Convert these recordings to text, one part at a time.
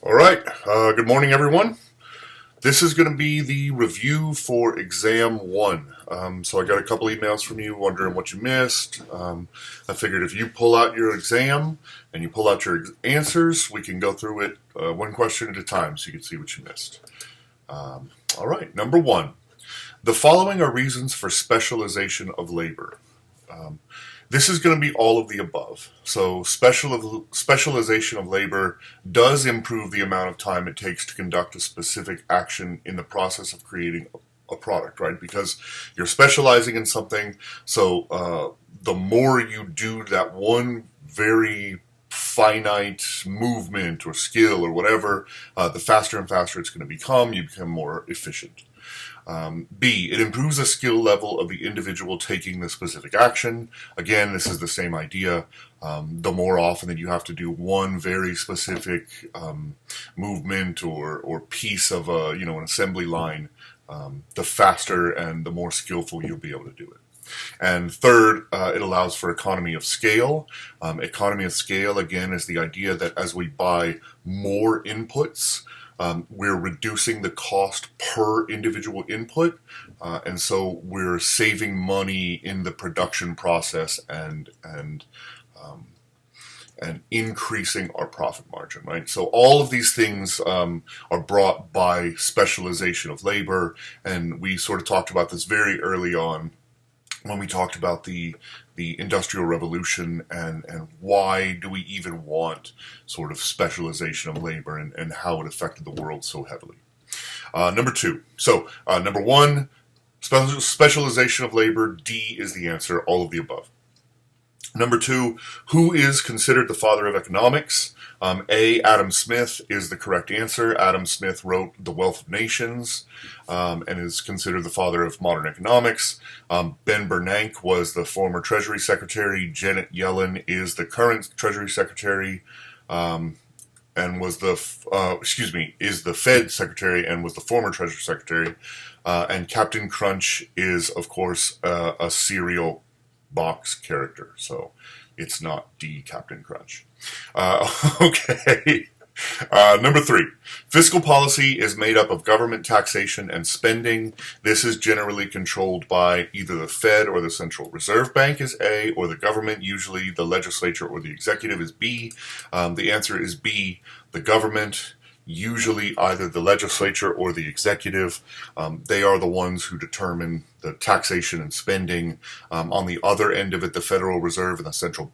All right. Good morning, everyone. This is going to be the review for exam one. So I got a couple emails from you wondering what you missed. I figured if you pull out your exam and you pull out your answers, we can go through it one question at a time so you can see what you missed. All right. Number one. The following are reasons for specialization of labor. This is going to be all of the above. So specialization of labor does improve the amount of time it takes to conduct a specific action in the process of creating a product, right? Because you're specializing in something, so the more you do that one very finite movement or skill or whatever, the faster and faster it's going to become. You become more efficient. B, it improves the skill level of the individual taking the specific action. Again, this is the same idea. The more often that you have to do one very specific movement or piece of an assembly line, the faster and the more skillful you'll be able to do it. And third, it allows for economy of scale. Economy of scale, again, is the idea that as we buy more inputs, we're reducing the cost per individual input, and so we're saving money in the production process and increasing our profit margin, right? So all of these things are brought by specialization of labor, and we sort of talked about this very early on when we talked about the Industrial Revolution and why do we even want sort of specialization of labor and how it affected the world so heavily. Number two. So number one, specialization of labor. D is the answer, all of the above. Number two, who is considered the father of economics? A, Adam Smith is the correct answer. Adam Smith wrote The Wealth of Nations and is considered the father of modern economics. Ben Bernanke was the former Treasury Secretary. Janet Yellen is the current Treasury Secretary and was is the Fed Secretary and was the former Treasury Secretary. And Captain Crunch is, of course, a cereal box character, so it's not D, Captain Crunch. Okay. Number three, fiscal policy is made up of government taxation and spending. This is generally controlled by either the Fed or the Central Reserve Bank is A, or the government, usually the legislature or the executive is B. The answer is B, the government. Usually either the legislature or the executive. They are the ones who determine the taxation and spending. On the other end of it, the Federal Reserve and the Central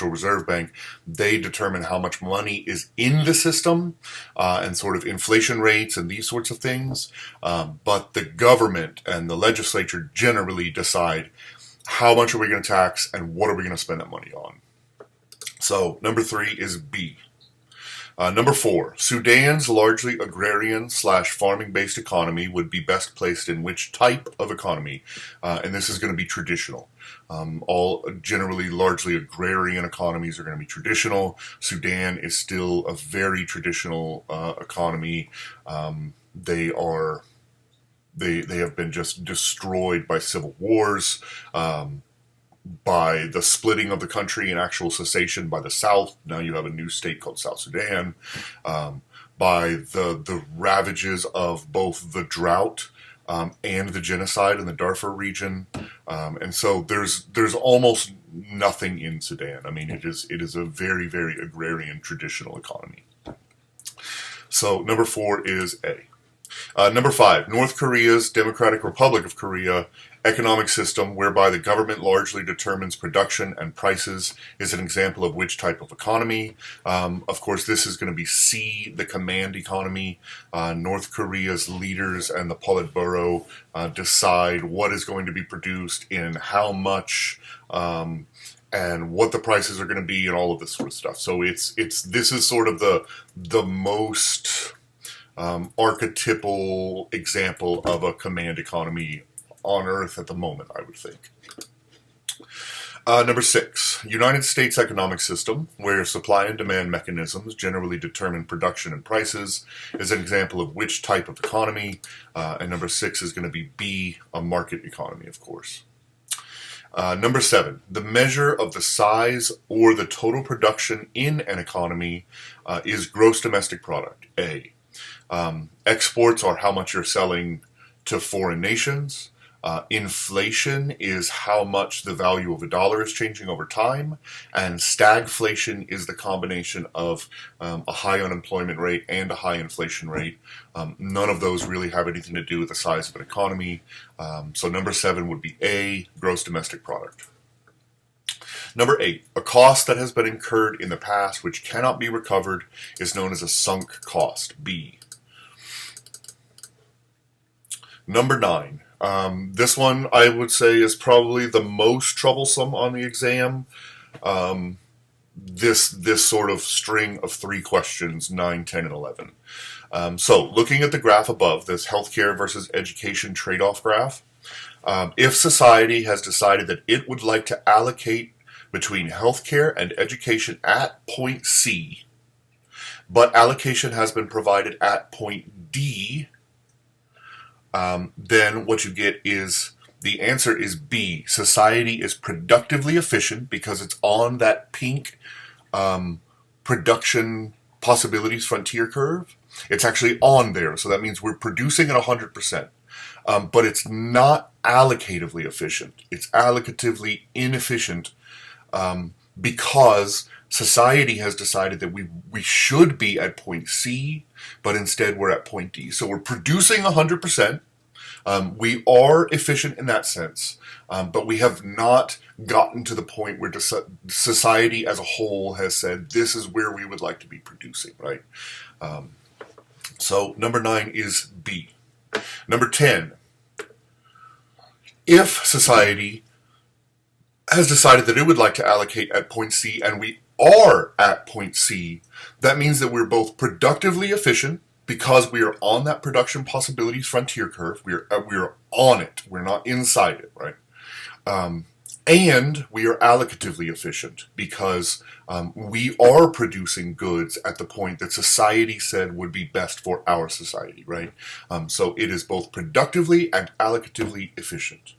Reserve Bank, they determine how much money is in the system and sort of inflation rates and these sorts of things. But the government and the legislature generally decide how much are we going to tax and what are we going to spend that money on. So number three is B. Number four, Sudan's largely agrarian/farming-based economy would be best placed in which type of economy? And this is going to be traditional. All generally largely agrarian economies are going to be traditional. Sudan is still a very traditional economy. They have been just destroyed by civil wars. By the splitting of the country and actual cessation by the South. Now you have a new state called South Sudan. By the ravages of both the drought and the genocide in the Darfur region. And so there's almost nothing in Sudan. I mean, it is a very, very agrarian traditional economy. So number four is A. Number five, North Korea's Democratic Republic of Korea economic system whereby the government largely determines production and prices is an example of which type of economy. Of course, this is going to be C, the command economy. North Korea's leaders and the Politburo decide what is going to be produced in how much and what the prices are going to be and all of this sort of stuff. So this is sort of the most archetypal example of a command economy on Earth at the moment, I would think. Number six, United States economic system, where supply and demand mechanisms generally determine production and prices, is an example of which type of economy. And number six is going to be B, a market economy, of course. Number 7, the measure of the size or the total production in an economy is gross domestic product, A. Exports are how much you're selling to foreign nations. Inflation is how much the value of a dollar is changing over time, and stagflation is the combination of a high unemployment rate and a high inflation rate. None of those really have anything to do with the size of an economy. So number 7 would be A, gross domestic product. Number 8, a cost that has been incurred in the past which cannot be recovered is known as a sunk cost, B. Number 9. This one I would say is probably the most troublesome on the exam. This sort of string of 3 questions, 9, 10, and 11. So looking at the graph above, this healthcare versus education trade-off graph, if society has decided that it would like to allocate between healthcare and education at point C, but allocation has been provided at point D, then what you get is the answer is B. Society is productively efficient because it's on that pink production possibilities frontier curve. It's actually on there, so that means we're producing at 100%. But it's not allocatively efficient. It's allocatively inefficient because society has decided that we should be at point C, but instead we're at point D. So we're producing 100%. We are efficient in that sense, but we have not gotten to the point where society as a whole has said this is where we would like to be producing, right? So number 9 is B. Number 10, if society has decided that it would like to allocate at point C and we are at point C, that means that we're both productively efficient because we are on that production possibilities frontier curve. We are on it. We're not inside it, right? And we are allocatively efficient because we are producing goods at the point that society said would be best for our society, right? So it is both productively and allocatively efficient.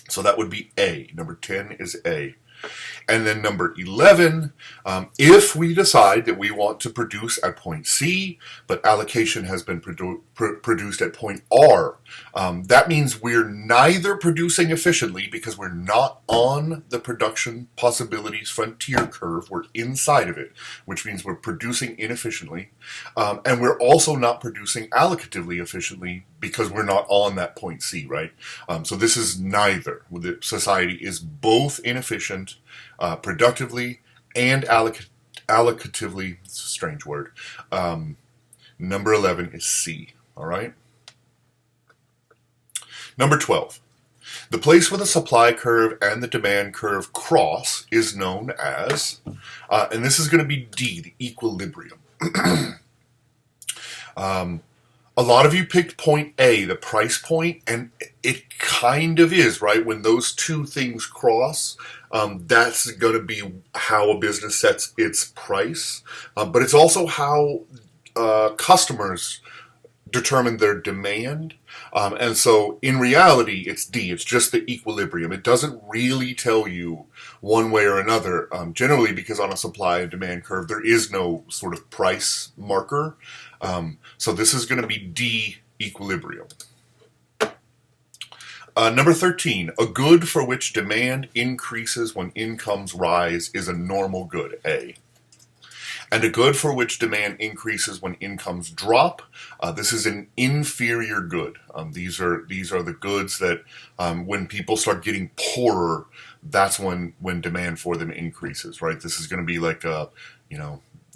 So that would be A. Number 10 is A. And then number 11, if we decide that we want to produce at point C, but allocation has been produced at point R, that means we're neither producing efficiently because we're not on the production possibilities frontier curve, we're inside of it, which means we're producing inefficiently, and we're also not producing allocatively efficiently because we're not on that point C, right? So this is neither. The society is both inefficient, productively and allocatively. It's a strange word. Number 11 is C. All right. Number 12. The place where the supply curve and the demand curve cross is known as, and this is going to be D, the equilibrium. A lot of you picked point A, the price point, and it kind of is, right? When those two things cross, that's going to be how a business sets its price. But it's also how customers determine their demand. And so in reality, it's D. It's just the equilibrium. It doesn't really tell you one way or another, generally because on a supply and demand curve, there is no sort of price marker. So this is going to be D, equilibrium. Number 13, a good for which demand increases when incomes rise is a normal good, A. And a good for which demand increases when incomes drop, this is an inferior good. These are the goods that when people start getting poorer, that's when demand for them increases, right? This is going to be like a,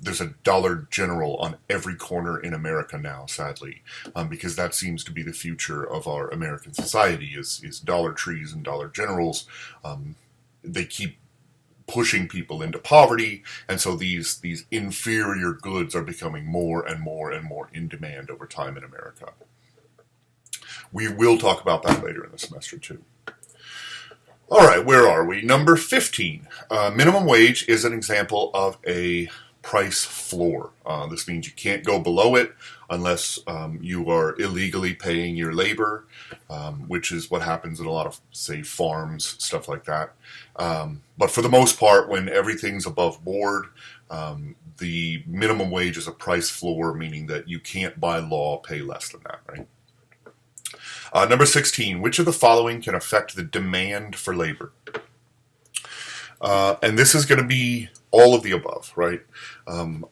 there's a Dollar General on every corner in America now, sadly, because that seems to be the future of our American society is Dollar Trees and Dollar Generals. They keep pushing people into poverty, and so these inferior goods are becoming more and more and more in demand over time in America. We will talk about that later in the semester too. All right, where are we? Number 15. Minimum wage is an example of a price floor. This means you can't go below it unless you are illegally paying your labor, which is what happens in a lot of, say, farms, stuff like that. But for the most part, when everything's above board, the minimum wage is a price floor, meaning that you can't by law pay less than that, right? Number 16, which of the following can affect the demand for labor? And this is going to be all of the above, right?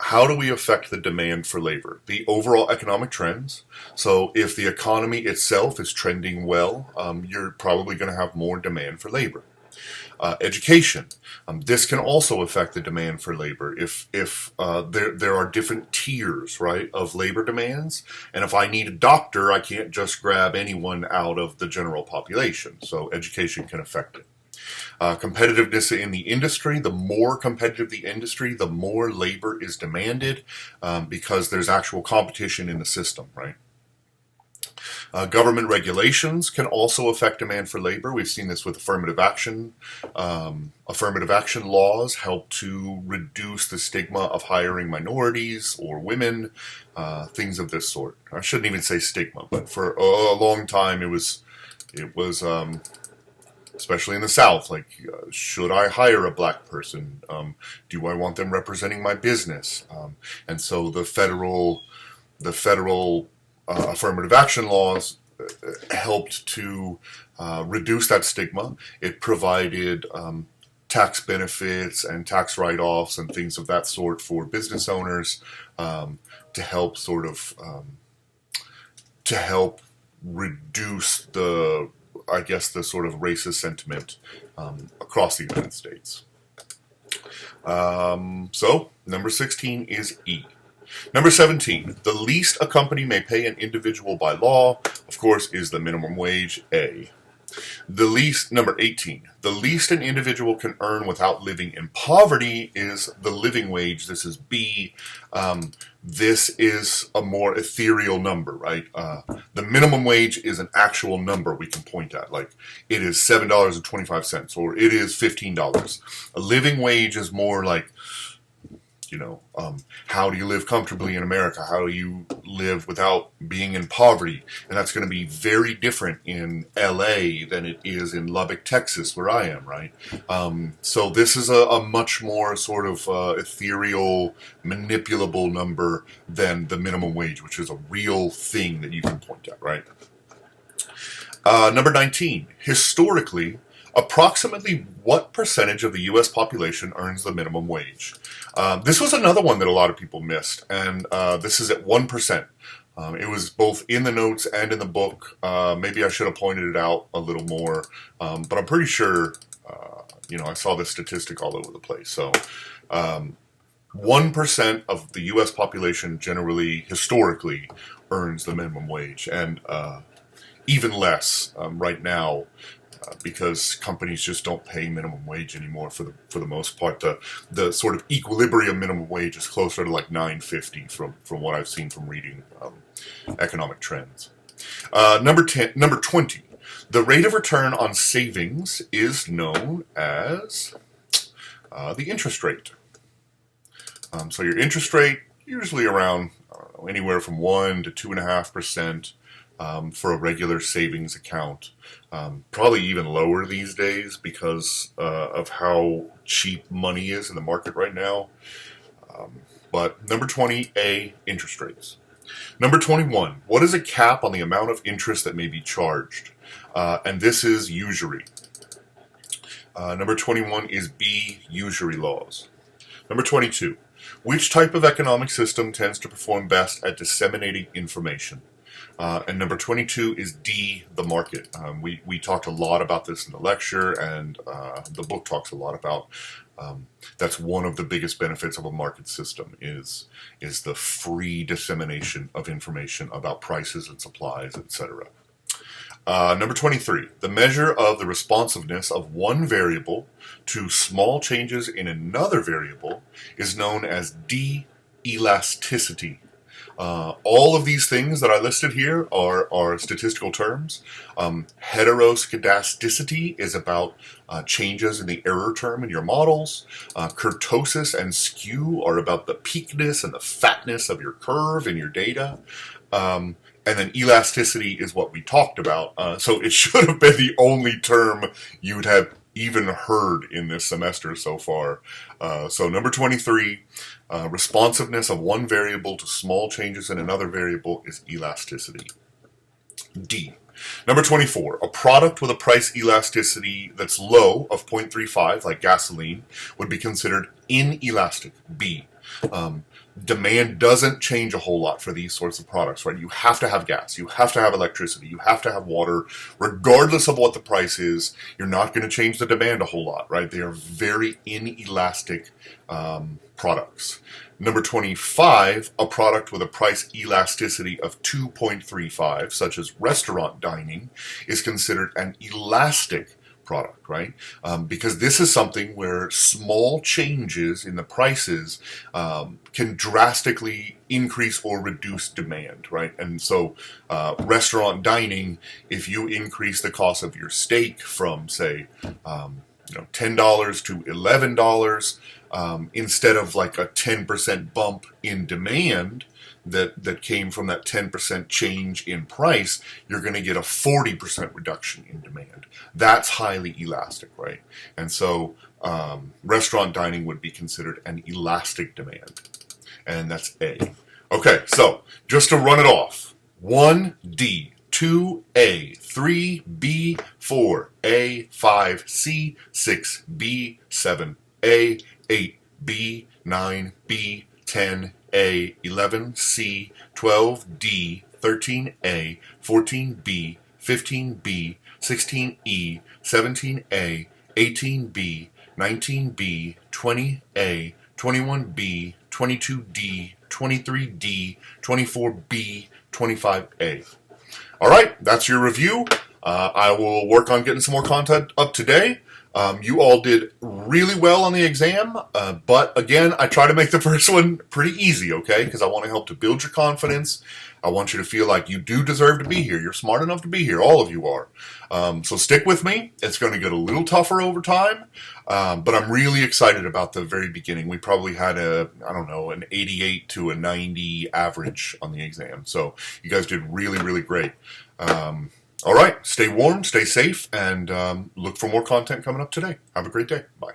How do we affect the demand for labor? The overall economic trends. So if the economy itself is trending well, you're probably going to have more demand for labor. Education. This can also affect the demand for labor if there are different tiers, right, of labor demands. And if I need a doctor, I can't just grab anyone out of the general population. So education can affect it. Competitiveness in the industry. The more competitive the industry, the more labor is demanded because there's actual competition in the system, right? Government regulations can also affect demand for labor. We've seen this with affirmative action. Affirmative action laws help to reduce the stigma of hiring minorities or women, things of this sort. I shouldn't even say stigma, but for a long time it was especially in the South, like, should I hire a black person? Do I want them representing my business? And so the federal affirmative action laws helped to reduce that stigma. It provided tax benefits and tax write-offs and things of that sort for business owners to help reduce the sort of racist sentiment across the United States. So number 16 is E. Number 17, the least a company may pay an individual by law, of course, is the minimum wage, A. Number 18, the least an individual can earn without living in poverty is the living wage. This is B. This is a more ethereal number, right? The minimum wage is an actual number we can point at, like it is $7.25 or it is $15. A living wage is more like, how do you live comfortably in America? How do you live without being in poverty? And that's going to be very different in LA than it is in Lubbock, Texas, where I am, right? So this is a much more sort of ethereal, manipulable number than the minimum wage, which is a real thing that you can point at, right? Number 19, historically, approximately what percentage of the U.S. population earns the minimum wage? This was another one that a lot of people missed, and this is at 1%. It was both in the notes and in the book. Maybe I should have pointed it out a little more, but I'm pretty sure, I saw this statistic all over the place. So 1% of the U.S. population generally, historically, earns the minimum wage, and even less right now. Because companies just don't pay minimum wage anymore for the most part. The sort of equilibrium minimum wage is closer to like $9.50 from what I've seen from reading economic trends. Number 20, the rate of return on savings is known as the interest rate. So your interest rate usually around anywhere from 1 to 2.5%. For a regular savings account. Probably even lower these days because of how cheap money is in the market right now. But number 20, A, interest rates. Number 21, what is a cap on the amount of interest that may be charged? And this is usury. Number 21 is B, usury laws. Number 22, which type of economic system tends to perform best at disseminating information? And number 22 is D, the market. We talked a lot about this in the lecture, and the book talks a lot about that's one of the biggest benefits of a market system is the free dissemination of information about prices and supplies, etc. Number 23, the measure of the responsiveness of one variable to small changes in another variable is known as D-elasticity. All of these things that I listed here are statistical terms. Heteroscedasticity is about changes in the error term in your models. Kurtosis and skew are about the peakness and the fatness of your curve in your data. And then elasticity is what we talked about. So it should have been the only term you'd have even heard in this semester so far. So number 23, responsiveness of one variable to small changes in another variable is elasticity. D. Number 24, a product with a price elasticity that's low of 0.35, like gasoline, would be considered inelastic. B. Demand doesn't change a whole lot for these sorts of products, right? You have to have gas, you have to have electricity, you have to have water. Regardless of what the price is, you're not going to change the demand a whole lot, right? They are very inelastic products. Number 25, a product with a price elasticity of 2.35, such as restaurant dining, is considered an elastic product, right? Because this is something where small changes in the prices can drastically increase or reduce demand, right? And so restaurant dining, if you increase the cost of your steak from, say, $10 to $11, instead of like a 10% bump in demand that came from that 10% change in price, you're going to get a 40% reduction in demand. That's highly elastic, right? And so restaurant dining would be considered an elastic demand. And that's A. Okay, so just to run it off. 1D, 2A, 3B, 4A, 5C, 6B, 7A, 8B, 9B, 10A, 11C, 12D, 13A, 14B, 15B, 16E, 17A, 18B, 19B, 20A, 21B, 22D, 23D, 24B, 25A. All right, that's your review. I will work on getting some more content up today. You all did really well on the exam, but again, I try to make the first one pretty easy, okay? Because I want to help to build your confidence. I want you to feel like you do deserve to be here. You're smart enough to be here. All of you are. So stick with me. It's going to get a little tougher over time, but I'm really excited about the very beginning. We probably had an 88 to a 90 average on the exam. So you guys did really, really great. All right, stay warm, stay safe, and look for more content coming up today. Have a great day. Bye.